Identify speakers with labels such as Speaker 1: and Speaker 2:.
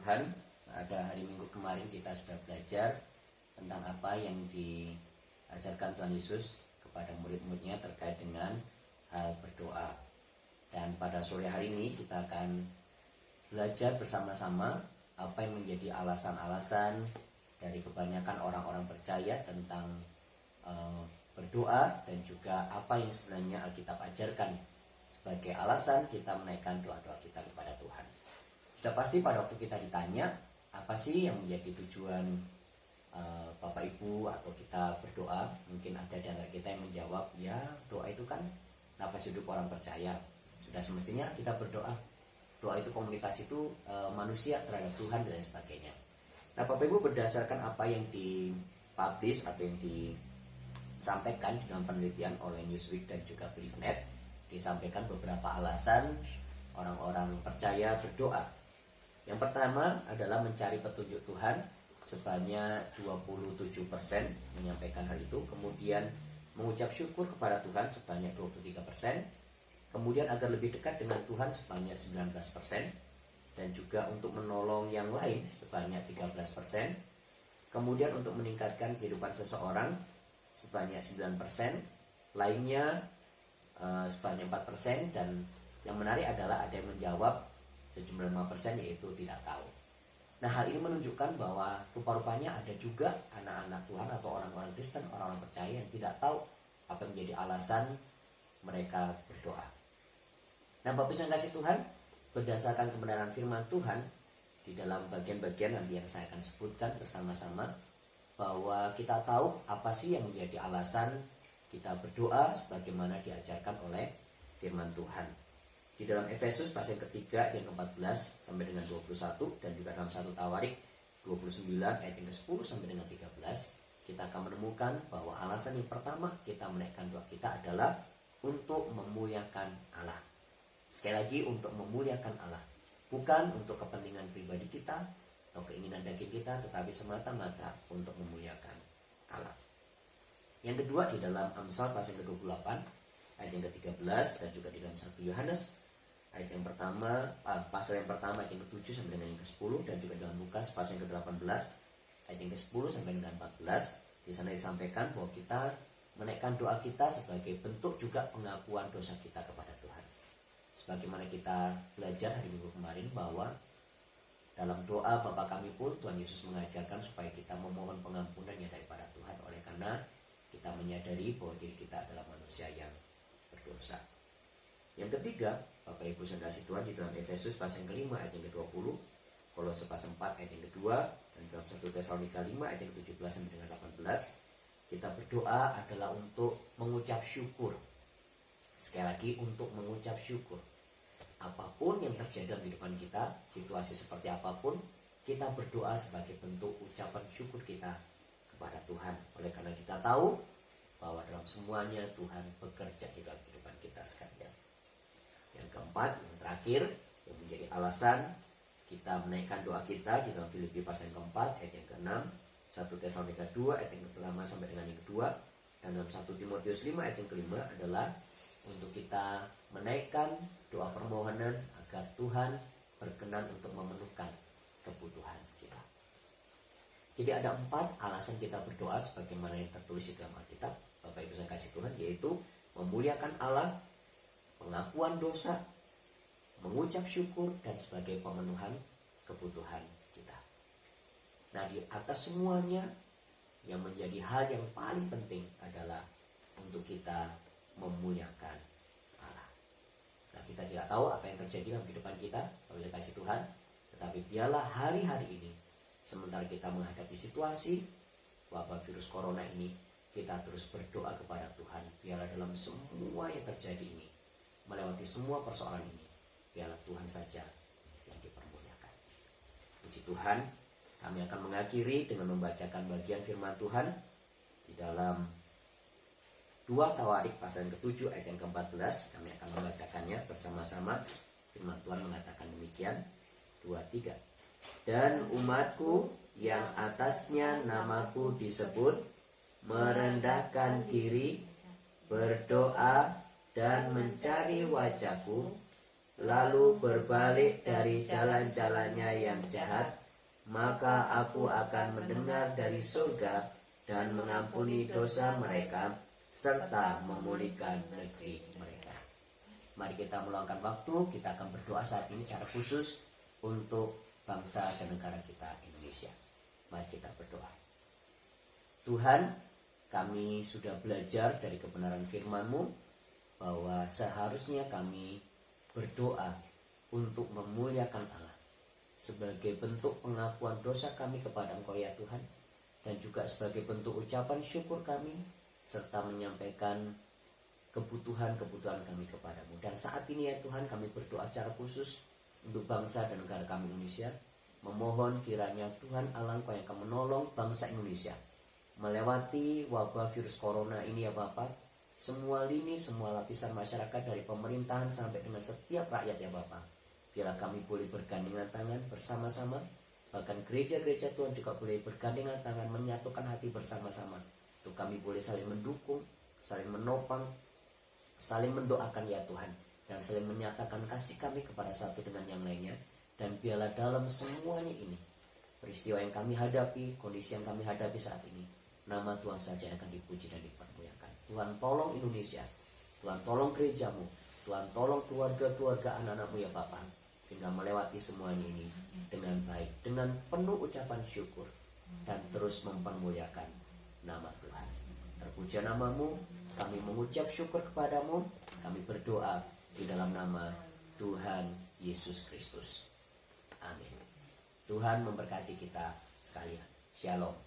Speaker 1: Tuhan, pada hari Minggu kemarin kita sudah belajar tentang apa yang diajarkan Tuhan Yesus kepada murid-muridnya terkait dengan hal berdoa. Dan pada sore hari ini kita akan belajar bersama-sama apa yang menjadi alasan-alasan dari kebanyakan orang-orang percaya tentang berdoa, dan juga apa yang sebenarnya Alkitab ajarkan sebagai alasan kita menaikkan doa-doa kita kepada Tuhan. Sudah pasti pada waktu kita ditanya apa sih yang menjadi tujuan Bapak Ibu atau kita berdoa, mungkin ada di antara kita yang menjawab, ya doa itu kan nafas hidup orang percaya, sudah semestinya kita berdoa. Doa itu komunikasi itu manusia terhadap Tuhan dan lain sebagainya. Nah Bapak Ibu, berdasarkan apa yang dipublish atau yang disampaikan di dalam penelitian oleh Newsweek dan juga Believe.net, disampaikan beberapa alasan orang-orang percaya berdoa. Yang pertama adalah mencari petunjuk Tuhan, sebanyak 27% menyampaikan hal itu. Kemudian mengucap syukur kepada Tuhan sebanyak 23%. Kemudian agar lebih dekat dengan Tuhan sebanyak 19%. Dan juga untuk menolong yang lain sebanyak 13%. Kemudian untuk meningkatkan kehidupan seseorang sebanyak 9%. Lainnya sebanyak 4%. Dan yang menarik adalah ada yang menjawab sejumlah 5%, yaitu tidak tahu. Nah hal ini menunjukkan bahwa rupa-rupanya ada juga anak-anak Tuhan atau orang-orang Kristen, orang-orang percaya yang tidak tahu apa yang menjadi alasan mereka berdoa. Nah Bapak yang kasih Tuhan, berdasarkan kebenaran firman Tuhan di dalam bagian-bagian nanti yang saya akan sebutkan bersama-sama, bahwa kita tahu apa sih yang menjadi alasan kita berdoa sebagaimana diajarkan oleh firman Tuhan. Di dalam Efesus pasal ketiga ayat 14 sampai dengan 21, dan juga dalam 1 Tawarik 29 ayat 10 sampai dengan 13, kita akan menemukan bahwa alasan yang pertama kita menaikkan doa kita adalah untuk memuliakan Allah. Sekali lagi, untuk memuliakan Allah, bukan untuk kepentingan pribadi kita atau keinginan daging kita, tetapi semata-mata untuk memuliakan Allah. Yang kedua, di dalam Amsal pasal ke-28 ayat yang ke-13, dan juga di dalam 1 Yohanes ayat yang pertama, pasal yang pertama ayat yang ke-7 sampai dengan yang ke-10, dan juga dalam Lukas pasal yang ke-18 ayat yang ke-10 sampai dengan 14. Di sana disampaikan bahwa kita menaikkan doa kita sebagai bentuk juga pengakuan dosa kita kepada Tuhan. Sebagaimana kita belajar hari Minggu kemarin bahwa dalam doa Bapa kami pun Tuhan Yesus mengajarkan supaya kita memohon pengampunannya daripada Tuhan, oleh karena kita menyadari bahwa diri kita adalah manusia yang berdosa. Yang ketiga, Bapak Ibu yang kasih Tuhan, di dalam Efesus pasal yang ke-5 ayat yang ke-20, Kolose pasal 4 ayat yang ke-2, dan dalam 1 Tesalonika 5 ayat yang ke-17 sampai dengan 18, kita berdoa adalah untuk mengucap syukur. Sekali lagi, untuk mengucap syukur. Apapun yang terjadi dalam kehidupan kita, situasi seperti apapun, kita berdoa sebagai bentuk ucapan syukur kita kepada Tuhan. Oleh karena kita tahu bahwa dalam semuanya Tuhan bekerja di dalam kehidupan kita sekalian. Yang keempat, yang terakhir, yang menjadi alasan kita menaikkan doa kita di dalam Filipi pasal yang keempat ayat yang ke-6, 1 Tesalonika 2 ayat yang ke-8 sampai dengan yang ke-2, dan dalam 1 Timotius 5 ayat yang ke-5 adalah untuk kita menaikkan doa permohonan agar Tuhan berkenan untuk memenuhkan kebutuhan kita. Jadi ada 4 alasan kita berdoa sebagaimana yang tertulis di dalam Alkitab, Bapak Ibu yang kasih Tuhan, yaitu memuliakan Allah, pengakuan dosa, mengucap syukur, dan sebagai pemenuhan kebutuhan kita. Nah di atas semuanya yang menjadi hal yang paling penting adalah untuk kita memuliakan Allah. Nah kita tidak tahu apa yang terjadi dalam kehidupan kita oleh kasih Tuhan, tetapi biarlah hari-hari ini, sementara kita menghadapi situasi wabah virus corona ini, kita terus berdoa kepada Tuhan. Biarlah dalam semua yang terjadi ini, melewati semua persoalan ini, biarlah Tuhan saja yang dipermuliakan. Puji Tuhan, kami akan mengakhiri dengan membacakan bagian firman Tuhan di dalam 2 Tawarik pasal yang ke-7 ayat yang ke-14. Kami akan membacakannya bersama-sama. Firman Tuhan mengatakan demikian, 2-3. Dan umatku yang atasnya namaku disebut, merendahkan diri, berdoa, dan mencari wajahku, lalu berbalik dari jalan-jalannya yang jahat, maka aku akan mendengar dari surga dan mengampuni dosa mereka serta memulihkan negeri mereka. Mari kita meluangkan waktu, kita akan berdoa saat ini secara khusus untuk bangsa dan negara kita Indonesia. Mari kita berdoa. Tuhan, kami sudah belajar dari kebenaran firman-Mu bahwa seharusnya kami berdoa untuk memuliakan Allah sebagai bentuk pengakuan dosa kami kepada Engkau ya Tuhan, dan juga sebagai bentuk ucapan syukur kami serta menyampaikan kebutuhan-kebutuhan kami kepadamu. Dan saat ini ya Tuhan, kami berdoa secara khusus untuk bangsa dan negara kami Indonesia, memohon kiranya Tuhan Allah Engkau yang akan menolong bangsa Indonesia melewati wabah virus corona ini ya Bapak. Semua lini, semua lapisan masyarakat dari pemerintahan sampai dengan setiap rakyat ya Bapak, biarlah kami boleh bergandengan tangan bersama-sama. Bahkan gereja-gereja Tuhan juga boleh bergandengan tangan, menyatukan hati bersama-sama, untuk kami boleh saling mendukung, saling menopang, saling mendoakan ya Tuhan, dan saling menyatakan kasih kami kepada satu dengan yang lainnya. Dan biarlah dalam semuanya ini, peristiwa yang kami hadapi, kondisi yang kami hadapi saat ini, nama Tuhan saja akan dipuji dan dipermuliakan. Tuhan tolong Indonesia, Tuhan tolong gerejamu, Tuhan tolong keluarga-keluarga anak-anakmu ya Bapak, sehingga melewati semuanya ini dengan baik, dengan penuh ucapan syukur, dan terus mempermuliakan nama Tuhan. Terpuji namamu, kami mengucap syukur kepadamu, kami berdoa di dalam nama Tuhan Yesus Kristus. Amin. Tuhan memberkati kita sekalian. Shalom.